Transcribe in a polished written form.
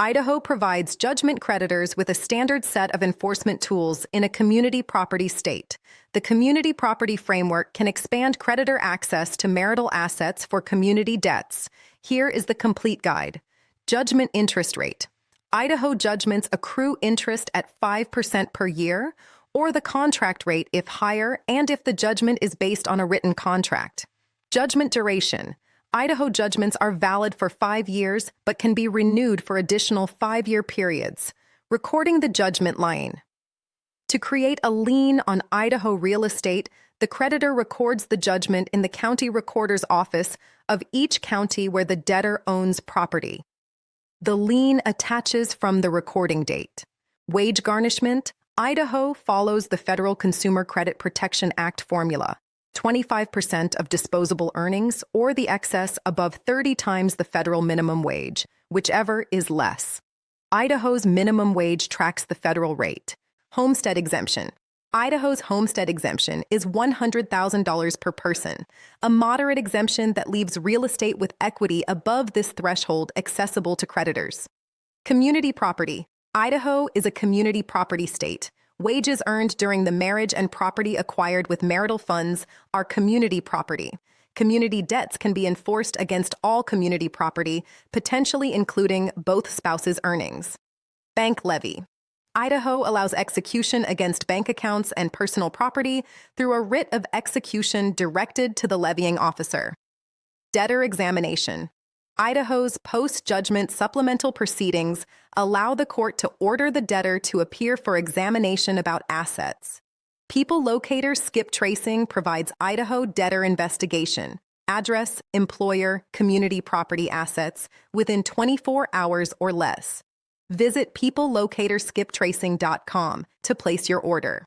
Idaho provides judgment creditors with a standard set of enforcement tools in a community property state. The community property framework can expand creditor access to marital assets for community debts. Here is the complete guide. Judgment interest rate. Idaho judgments accrue interest at 5% per year, or the contract rate if higher and if the judgment is based on a written contract. Judgment duration. Idaho judgments are valid for 5 years but can be renewed for additional 5-year periods. Recording the judgment lien. To create a lien on Idaho real estate, the creditor records the judgment in the county recorder's office of each county where the debtor owns property. The lien attaches from the recording date. Wage garnishment. Idaho follows the Federal Consumer Credit Protection Act formula. 25% of disposable earnings or the excess above 30 times the federal minimum wage, whichever is less. Idaho's minimum wage tracks the federal rate. Homestead exemption. Idaho's homestead exemption is $100,000 per person, a moderate exemption that leaves real estate with equity above this threshold accessible to creditors. Community property. Idaho is a community property state. Wages earned during the marriage and property acquired with marital funds are community property. Community debts can be enforced against all community property, potentially including both spouses' earnings. Bank levy. Idaho allows execution against bank accounts and personal property through a writ of execution directed to the levying officer. Debtor examination. Idaho's post-judgment supplemental proceedings allow the court to order the debtor to appear for examination about assets. People Locator skip tracing provides Idaho debtor investigation, address, employer, community property assets within 24 hours or less. Visit peoplelocatorskiptracing.com to place your order.